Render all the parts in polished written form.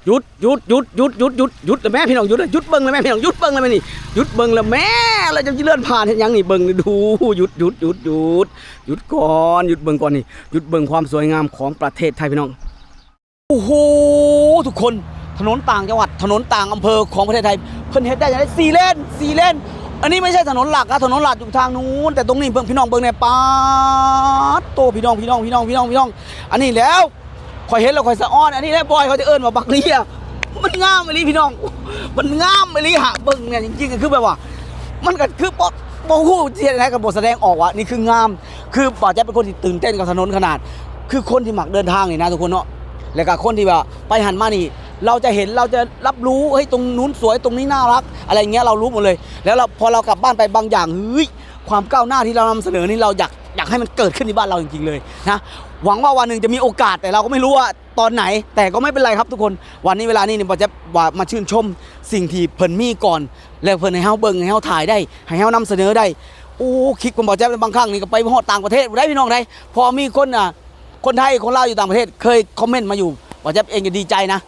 หยุดแม่พี่น้องหยุดเบิ้งเลยแม่พี่น้องหยุดเบิ้งเลยแม่นี่หยุดเบิ้งแล้วแม่เราจะเลื่อนผ่านเห็นยังนี่เบิ้งดูหยุดก่อนหยุดเบิ้งก่อนนี่หยุดเบิ้งความสวยงามของประเทศไทยพี่น้องโอ้โหทุกคนถนนต่างจังหวัดถนนต่างอำเภอของประเทศไทยเพิ่นเฮ็ดได้อย่างไร4 เลนอันนี้ไม่ใช่ถนนหลักนะถนนหลักอยู่ทางนู้นแต่ตรงนี้เพิ่งพี่น้องเบิ้งในป้าโตพี่น้องอันนี้แล้วคอยเห็นแล้วคอยสะอ้อนอันนี้แล้วบอยเขาจะเอิ้นว่าบักเลียมันงามเลยพี่น้องมันงามเลยหะเบิ้งเนี่ยจริงๆก็คือแบบว่ามันก็คือบ่ฮู้ที่ไหนกับบทแสดงออกว่านี่คืองามคือป่าแจ๊บเป็นคนที่ตื่นเต้นกับถนนขนาดคือคนที่มักเดินทางนี่นะทุกคนเนาะแล้วก็คนที่แบบไปหันมานี่เราจะเห็นเราจะรับรู้เฮ้ยตรงนู้นสวยตรงนี้น่ารักอะไรเงี้ยเรารู้หมดเลยแล้วเราพอเรากลับบ้านไปบางอย่างเฮ้ยความก้าวหน้าที่เรานำเสนอนี่เราอยากให้มันเกิดขึ้นในบ้านเราจริงๆเลยนะหวังว่าวันหนึ่งจะมีโอกาสแต่เราก็ไม่รู้ว่าตอนไหนแต่ก็ไม่เป็นไรครับทุกคนวันนี้เวลานี้เนี่ยผมจะมาชื่นชมสิ่งที่เพิ่นมีก่อนแล้วเพิ่นให้เฮาเบิ่งให้เฮาถ่ายได้ให้เฮานำเสนอได้โอ้คลิกผมบอกแจ๊บบางครั้งนี่ก็ไปฮอดต่างประเทศได้พี่น้องได้พอมีคนไทยคนลาวอยู่ต่างประเทศเคยคอมเมนต์มาอยู่บอกแจ๊บเองก็ดีใจนะ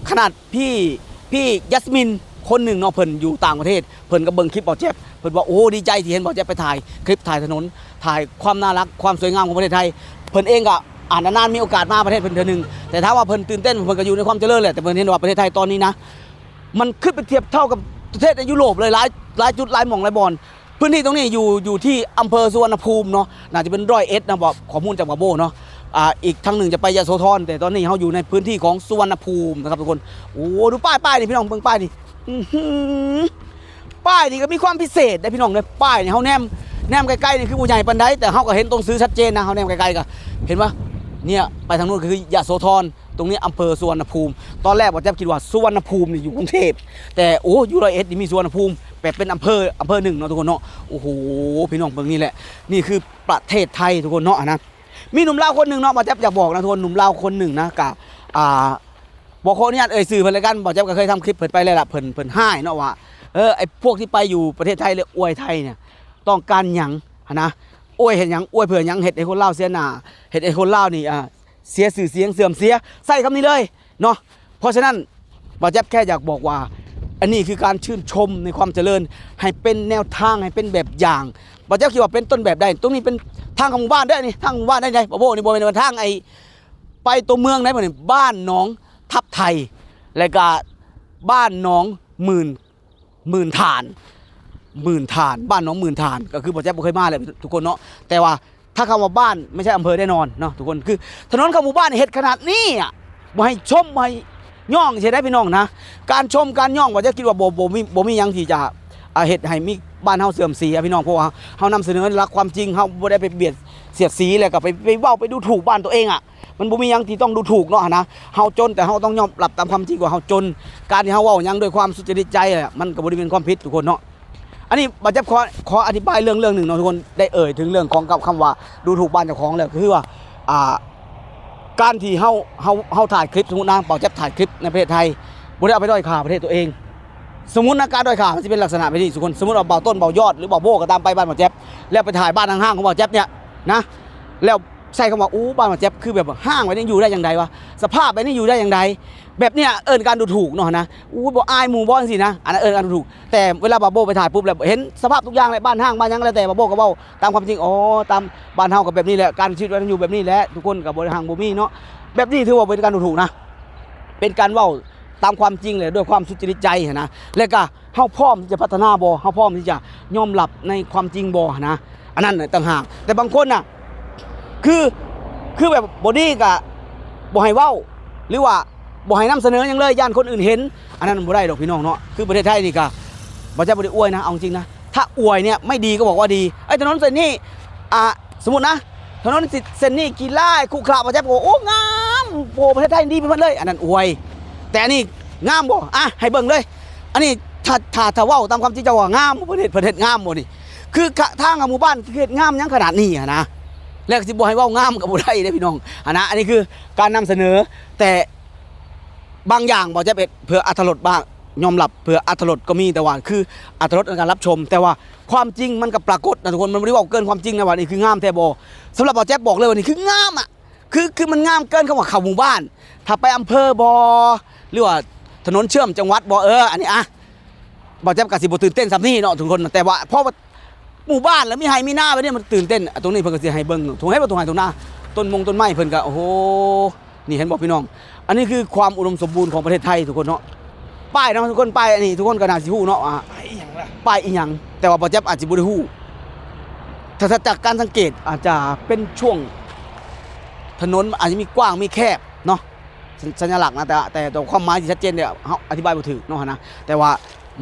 ขนาดพี่ยัสมินคนหนึ่งเนาะเพิ่นอยู่ต่างประเทศเพิ่นก็เบิ่งคลิปบอกแจ๊บเพิ่นบอกโอ้ดีใจที่เห็นบอกแจ๊บไปถ่ายคลิปถ่ายถนนถ่ายความน่ารักความสวยงามของประเทศไทยเพิ่นเองก็นานๆมีโอกาสมาประเทศเพิ่นเทื่อนึงแต่ถ้าว่าเพิ่นตื่นเต้นเพิ่นก็อยู่ในความเจริญแหละแต่เพิ่นเห็นว่าประเทศไทยตอนนี้นะมันขึ้นไปเทียบเท่ากับประเทศในยุโรปเลยหลายจุดหลายหม่องหลายบอนพื้นที่ตรงนี้อยู่ที่อำเภอสุวรรณภูมิเนาะน่าจะเป็น100 นะบอกข้อมูลจากบาโบเนาะอีกทางหนึ่งจะไปยโสธรแต่ตอนนี้เขาอยู่ในพื้นที่ของสุวรรณภูมินะครับทุกคนโอ้ดูป้ายนี่พี่น้องเบิ่งป้ายนี่ป้ายนี่ก็มีความพิเศษได้พี่น้องเลยป้ายนี่เขาแนมใกล้ๆนี่คือผู้ใหญ่ปันไดแต่เขาก็เห็นตรงซื้อชัดเจนนะเขาแนมใกล้ๆก็เห็นปะเนี่ยไปทางนู้นคือยโสธรตรงนี้อำเภอสุวรรณภูมิตอนแรกผมจะคิดว่าสุวรรณภูมินี่อยู่กรุงเทพแต่โอ้อยู่100นี่มีสุวรรณภูมิแบบเป็นอำเภอหนึ่งเนาะทุกคนเนาะโอ้โหพี่น้องเบิ่งนี่แหละนี่คือประเทศไทยทุกคนเนาะนะมีหนุ่มลาวคนหนึ่งเนาะบอแจ๊บอยากบอกนะทุกคนหนุ่มลาวคนหนึ่งนะกับบอกคนนี้สื่อเพิ่นเลยกันบอแจ๊บก็เคยทำคลิปเพิ่นไปเลยล่ะเพิ่นให้เนาะว่าไอ้พวกที่ไปอยู่ประเทศไทยเลยอวยไทยเนี่ยต้องการหยังนะอวยเห็นหยังอวยเผื่อหยังเห็ดไอ้คนลาวเสียหน้าเห็ดไอ้คนลาวนี่เสียสื่อเสียงเสื่อมเสียใส่คำนี้เลยเนาะเพราะฉะนั้นบอแจ๊บแค่อยากบอกว่าอันนี้คือการชื่นชมในความเจริญให้เป็นแนวทางให้เป็นแบบอย่างบอแจ๊บคิดว่าเป็นต้นแบบได้ตรงนี้เป็นทางของหมู่บ้านได้นี่ทางหมู่บ้านได้ไงบ่โบนี่บ่เป็นทางไอ้ไปตัวเมืองได้บ่นี่บ้านหนองทับไทยแล้วก็บ้านหนองหมื่นฐานบ้านหนองหมื่นฐานก็คือบ่แจ๊บบ่เคยมาเลยทุกคนเนาะแต่ว่าถ้าคำว่าบ้านไม่ใช่อำเภอแน่นอนเนาะทุกคนคือถนนของหมู่บ้านเฮ็ดขนาดนี้บ่ให้ชมบ่ให้ย่องใช่ได้พี่น้องนะการชมการย่องบ่แจ๊บคิดว่าบ่มีหยังที่จะเฮ็ดให้มีบ้านเฮาเสื่อมเสียพี่น้องเพราะว่าเฮานำเสนอหลักความจริงเฮาบ่ได้ไปเบียดเสียดสีแล้วก็ไปเว้าไปดูถูกบ้านตัวเองมันบ่มีหยังที่ต้องดูถูกเนาะนะเฮาจนแต่เฮาต้องยอมรับตามความจริงว่าเฮาจนการที่เฮาเว้าหยังด้วยความสุจริตใจมันก็บ่ได้เป็นความผิดทุกคนเนาะอันนี้บ่จะขออธิบายเรื่องหนึ่งเนาะทุกคนได้ถึงเรื่องของกับคำว่าดูถูกบ้านเจ้าของแล้วคือว่าการที่เฮาถ่ายคลิปสมมุตินะบ่จะถ่ายคลิปในประเทศไทยบ่ได้เอาไปด้อยค่าประเทศตัวเองสมมุตินะการด้อยค่ามันจะเป็นลักษณะแบบนี้ทุกคนสมมุติว่าเบาต้นเบายอดหรือเบาโบก็ตามไปบ้านบ่แจ๊บแล้วไปถ่ายบ้านห้างๆของบ่แจ๊บเนี่ยนะแล้วใส่คำว่าบ้านบ่แจ๊บคือแบบห้างไว้นี่อยู่ได้อย่างไรวะสภาพไว้นี่อยู่ได้อย่างไรแบบเนี้ยการดูถูกเนาะนะบ่อายหมู่บ่จังซี่นะอันนั้นการดูถูกแต่เวลาบ่าโบไปถ่ายปุ๊บแล้วเห็นสภาพทุกอย่างเลยบ้านห้างบ้านยังแล้วแต่บ่าโบก็เว้าตามความจริงตามบ้านเฮาก็แบบนี้แหละการชีวิตมันอยู่แบบนี้แหละทุกคนก็บ่ได้ห่างบ่มีเนาะแบบนี้ถือว่าเป็นการดูถูกนะเป็นการเว้าตามความจริงเลยด้วยความสุจริตใจนะแล้วก็เฮาพร้อมที่จะพัฒนาบ่เฮาพร้อมที่จะยอมรับในความจริงบ่นะอันนั้นต่างหากแต่บางคนน่ะคือแบบบอดี้กับบ่ให้เว้าหรือว่าบ่ให้นำเสนออย่างเลยย่านคนอื่นเห็นอันนั้นบ่ได้ดอกพี่น้องเนาะคือประเทศไทยนี่ก็บ่จะบ่ได้อวยนะเอาจริงนะถ้าอวยเนี่ยไม่ดีก็บอกว่าดีถนนเส้นนี้สมมุตินะถนนเส้นนี้กี่ไร่คู่คราบ่จะบอกโอ้งามโอ้ประเทศไทยดีไปหมดเลยอันนั้นอวยแต่อันนี้งามบ่ให้เบิ่งเลยอันนี้ถ้าเว้าตามความจริงจะว่างามประเทศงามบ่นี่คือทางหมู่บ้านเขตงามยังขนาดนี้นะแล้วสิบ่ให้เว้างามกับบ่ได้เด้พี่น้องนะอันนี้คือการนำเสนอแต่บางอย่างบ่จะเป็นเพื่ออรรถรสบ้างยอมรับเพื่ออรรถรสก็มีแต่ว่าคืออรรถรสในการรับชมแต่ว่าความจริงมันก็ปรากฏนะทุกคนมันไม่ได้ว่าเกินความจริงนะว่านี่คืองามแท้บ่สำหรับบ่แจ๊บบอกเลยว่านี่คืองาม คือมันงามเกินคำว่าเข้าหมู่บ้านถ้าไปอำเภอบอหรือว่าถนนเชื่อมจังหวัดบออันนี้อะบ่แจ๊บก็สิบ่ตื่นเต้นซ้ำนี่เนาะทุกคนแต่ว่าเพราะว่าหมู่บ้านแล้วมีไห้มีหน้าไปเนี่ยมันตื่นเต้นตรงนี้เพิ่นก็สิให้เบิ่งตรงให้บ่ตรงไห้ตรงหน้าต้นไม้เพิ่นก็โอ้โหนี่เห็นบ่พี่น้องอันนี้คือความอุดมสมบูรณ์ของประเทศไทยทุกคนเนาะป้ายเนาะทุกคนป้ายอันนี้ทุกคนก็น่าสิฮู้เนาะไปอีหยังล่ะ ป้ายอีหยังแต่ว่าบ่แจ๊บอาจสิบ่ได้ฮู้ถ้าจากการสังเกตอาจจะเป็นช่วงถนนอาจจะมีกว้างมีแคบเนาะสัญลักษณ์นะแต่ตัวความหมายที่ชัดเจนเนี่ยเฮาอธิบายบ่ถูกเนาะนะแต่ว่า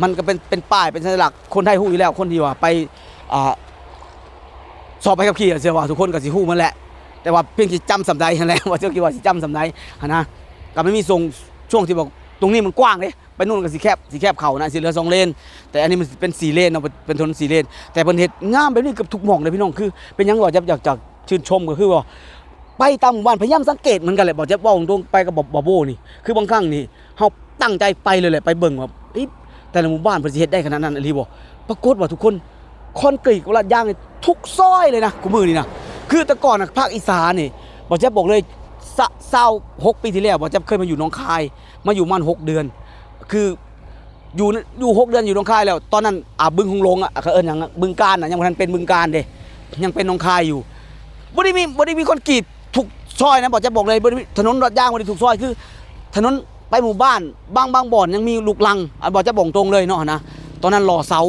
มันก็เป็นป้ายเป็นสัญลักษณ์คนไทยฮู้อยู่แล้วคนที่ว่าไปสอบไปขับขี่เชื่อว่าทุกคนก็สิฮู้มันแหละแต่ว่าเพียงสิจำสำใดนั่นแหละว่าเจ้าคิดว่าสิจำสำใดนะก็ไม่มีทรงช่วงที่บอกตรงนี้มันกว้างเด้ไปนู่นก็สิแคบเขานะสิเหลือ2เลนแต่อันนี้มันเป็น4เลนเนาะเป็นถนน4เลนแต่เพิ่นเฮ็ดงามแบบนี้เกือบทุกหม่องเลยพี่น้องคือเป็นหยังว่าอยากชื่นชมก็คือว่าไปตามหมู่บ้านพยายามสังเกตเหมือนกันแหละบอกจะว่าตรงไปกับบอโบนี่คือบางครั้งนี่เฮาตั้งใจไปเลยแหละไปเบิ่งว่าแต่ละหมู่บ้านเพิ่นสิเฮ็ดได้ขนาดนั้นอีหลีบ่ปรากฏว่าทุกคนคอนกรีตกับลาดยางนี่ทุกซอยเลยนะกูมือนี่นะคือแต่ก่อนภาคอีสานนี่บอกจะบอกเลย26ปีที่แล้วบอกจะเคยมาอยู่หนองคายมาอยู่มัน6เดือนคืออยู่6เดือนอยู่หนองคายแล้วตอนนั้นบึงหงลงเขาเอิ้นหยังบึงการน่ะยังบ่ทันเป็นบึงการเด้ยังเป็นหนองคายอยู่บ่ได้มีคอนกรีตทุกซอยนะบอกจะบอกเลยบ่ได้ถนนลาดยางบ่ได้ทุกซอยคือถนนไปหมู่บ้านบางบ่อนยังมีลูกลังบอกจะบอกตรงเลยเนาะนะตอนนั้นรอเสา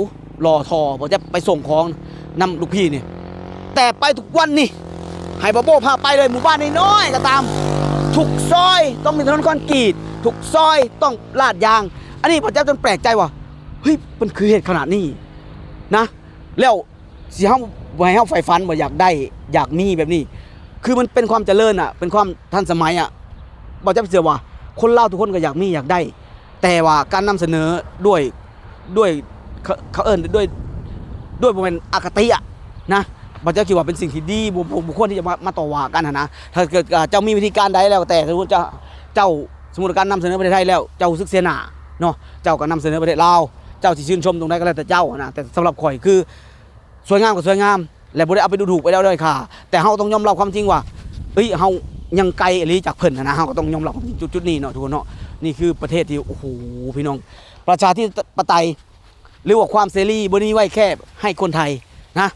รอทอบอกจะไปส่งของนำลูกพี่นี่แต่ไปทุกวันนี่ให้บอโบพาไปเลยหมู่บ้านน้อยๆก็ตามทุกซอยต้องมีถนนคอนกรีตทุกซอยต้องลาดยางอันนี้ผมจะจนแปลกใจว่าเฮ้ยมันคือเหตุขนาดนี้นะแล้วสิเฮาให้เฮาใฝ่ฝันว่าอยากได้อยากมีแบบนี้คือมันเป็นความเจริญอ่ะเป็นความทันสมัยอ่ะบ่จะเชื่อว่าคนลาวทุกคนก็อยากมีอยากได้แต่ว่าการนำเสนอด้วยเขาเอิ้นด้วยบ่แม่นอคติอ่ะนะบ่จะคิดว่าเป็นสิ่งที่ดีบุคคลที่จะมาต่อว่ากันนะถ้าเกิดเจ้ามีวิธีการใดแล้วแต่สมมุติเจ้าสมมุติการนำเสนอประเทศไทยแล้วเจ้ารู้สึกเสียหน้าเนาะเจ้าก็นำเสนอประเทศลาวเจ้าสิชื่นชมตรงใดก็แล้วแต่เจ้านะแต่สำหรับข่อยคือสวยงามก็สวยงามและบ่ได้เอาไปดูถูกไปแล้วด้วยค่ะแต่เฮาต้องยอมรับความจริงว่าเฮายังไกลอีหลีจากเพิ่นนะเฮาก็ต้องยอมรับจุดนี้เนาะทุกคนเนาะนี่คือประเทศที่โอ้โหพี่น้องประชาธิปไตยหรือว่าความเสรีบ่ได้มีไว้แค่ให้คนไทยนะ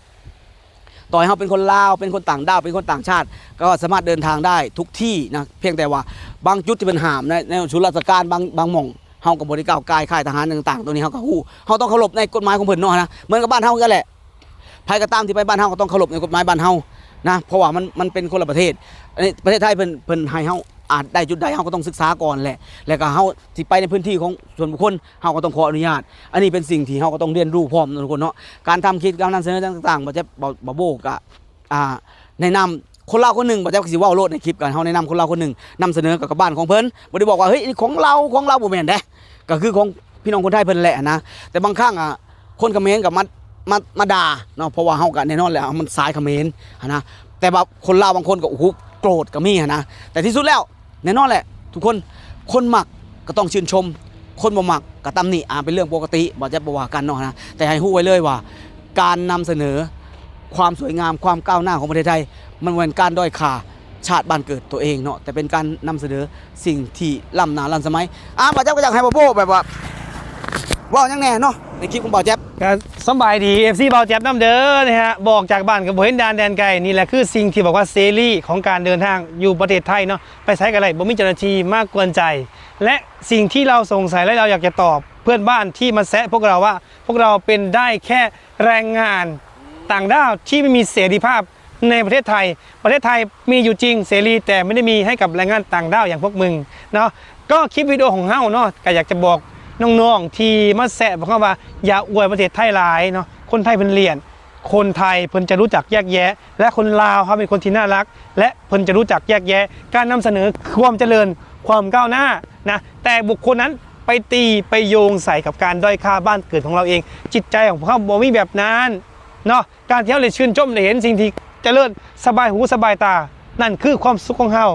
ต่อให้เขาเป็นคนลาวเป็นคนต่างด้าวเป็นคนต่างชาติก็สามารถเดินทางได้ทุกที่นะเพียงแต่ว่าบางจุดที่เป็นห้ามในชุดราชการบางหม่องเฮากับบริก้าวกายค่ายทหารต่างๆตัวนี้เฮาก็ฮู้เฮาต้องเคารพในกฎหมายของเพิ่นเนาะนะเหมือนกับบ้านเฮากันแหละใครก็ตามที่ไปบ้านเฮาก็ต้องเคารพในกฎหมายบ้านเฮานะเพราะว่ามันเป็นคนละประเทศอันนี้ประเทศไทยเพิ่นให้เฮาอาจได้จุดใดเฮาก็ต้องศึกษาก่อนแหละแล้วก็เฮาสิไปในพื้นที่ของส่วนบุคคลเฮาก็ต้องขออนุญาตอันนี้เป็นสิ่งที่เฮาก็ต้องเรียนรู้พร้อมทุกคนเนาะการทำคลิปการนำเสนอต่างๆบ่จะบ่โบกะแนะนำคนลาวคนหนึ่งบ่จะสิเว้าโลดในคลิปกันเฮาแนะนำคนลาวคนหนึ่งนำเสนอกับบ้านของเพิ่นบ่ได้บอกว่าเฮ้ยนี่ของเราบ่แม่นเด้ก็คือของพี่น้องคนไทยเพิ่นแหละนะแต่บางครั้งคนเขมรกับมาด่าเนาะเพราะว่าเฮาก็แน่นอนแหละมันสายเขมรนะแต่ว่าคนลาวบางคนก็โอ้โหโกรธก็มีนะแต่ที่สุดแล้วแน่นอนแหละทุกคนมักก็ต้องชื่นชมคนบ่มักก็ตำหนิเป็นเรื่องปกติบ่จะบ่ว่ากันเนาะนะแต่ให้ฮู้ไว้เลยว่าการนำเสนอความสวยงามความก้าวหน้าของประเทศไทยมันเหมือนการด้อยค่าชาติบ้านเกิดตัวเองเนาะแต่เป็นการนำเสนอสิ่งที่ล้ำหน้าล้ำสมัยบ่าวแจ๊บก็อยากให้บ่โบแบบว่าว้าวยังแน่เนาะในคลิปของบ่าวแจ๊บก็สบายดี FC บ่าวแจ๊บน้ำเด้อนะฮะบอกจากบ้านกับบ่เห็นแดนไกลนี่แหละคือสิ่งที่บอกว่าเสรีของการเดินทางอยู่ประเทศไทยเนาะไปใช้กับอะไรบ่มีเจ้าหน้าที่มากกวนใจและสิ่งที่เราสงสัยและเราอยากจะตอบเพื่อนบ้านที่มาแซะพวกเราว่าพวกเราเป็นได้แค่แรงงานต่างด้าวที่ไม่มีเสรีภาพในประเทศไทยมีอยู่จริงเสรีแต่ไม่ได้มีให้กับแรงงานต่างด้าวอย่างพวกมึงเนาะก็คลิปวิดีโอของเฮาเนาะก็อยากจะบอกน้องๆที่มาแซะบอกว่าอย่าอวยประเทศไทยหลายเนาะคนไทยเพิ่นเรียนคนไทยเพิ่นจะรู้จักแยกแยะและคนลาวเขาเป็นคนที่น่ารักและเพิ่นจะรู้จักแยกแยะการนำเสนอความเจริญความก้าวหน้านะแต่บุคคลนั้นไปตีไปโยงใส่กับการด้อยค่าบ้านเกิดของเราเองจิตใจของเขาบ่มีแบบนั้นเนาะการที่เราเลยชื่นชมได้เห็นสิ่งที่เจริญสบายหูสบายตานั่นคือความสุขของเฮา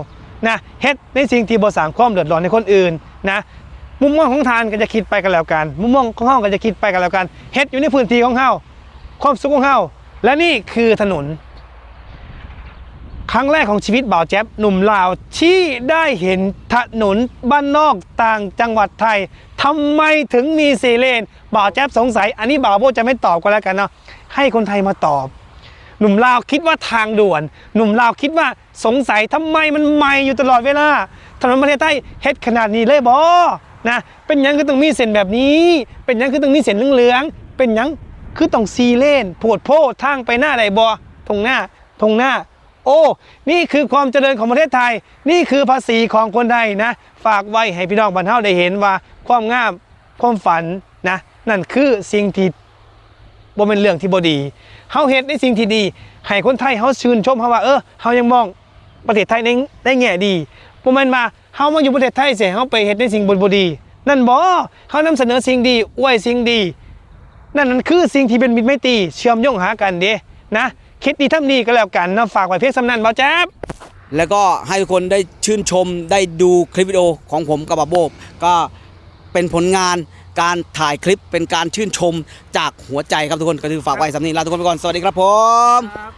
นะเฮ็ดในสิ่งที่บ่สร้างความเดือดร้อนในคนอื่นนะมุมมองของทานก็จะคิดไปกันแล้วกันมุมมองของเฮาก็จะคิดไปกันแล้วกันเฮ็ดอยู่ในพื้นที่ของเฮาความสุขของเฮาและนี่คือถนน ครั้งแรกของชีวิตบ่าวแจ๊บหนุ่มลาวที่ได้เห็นถนนบ้านนอกต่างจังหวัดไทยทำไมถึงมี4 เลนบ่าวแจ๊บสงสัยอันนี้บ่าวโบจะไม่ตอบก็แล้วกันเนาะให้คนไทยมาตอบหนุ่มลาวคิดว่าทางด่วนหนุ่มลาวคิดว่าสงสัยทำไมมันใหม่อยู่ตลอดเวลาถนนประเทศไทยเฮ็ดขนาดนี้เลยบ่นะเป็นยังคือต้องมีเส้นแบบนี้เป็นยังคือต้องมีเส้นเหลืองๆเป็นยังคือต้อง4 เลนโพดโพทางไปหน้าใดบ่ตรงหน้าโอ้นี่คือความเจริญของประเทศไทยนี่คือภาษีของคนไทยนะฝากไว้ให้พี่น้องบ้านเฮาได้เห็นว่าความงามความฝันนะนั่นคือสิ่งที่บ่เป็นเรื่องที่บ่ดีเฮาเฮ็ดในสิ่งที่ดีให้คนไทยเฮาชื่นชมเฮาว่าเฮายังมองประเทศไทยได้แง่ดีบ่แม่นว่าเฮามาอยู่ประเทศไทยเสียเฮาไปเฮ็ดในสิ่งบ่ดีนั่นบ่เฮานำเสนอสิ่งดีอวยสิ่งดีนั่นคือสิ่งที่เป็นมิตรไมตรีเชื่อมโยงหากันเด้นะคิดดีทำดีก็แล้วกันนะฝากไว้เพียงสำนันบ่าวแจ๊บ แล้วก็ให้ทุกคนได้ชื่นชมได้ดูคลิปวิดีโอของผมกับบาโบก็เป็นผลงานการถ่ายคลิปเป็นการชื่นชมจากหัวใจครับทุกคนก็คือฝากไว้สำนีลาทุกคนไปก่อนสวัสดีครับผม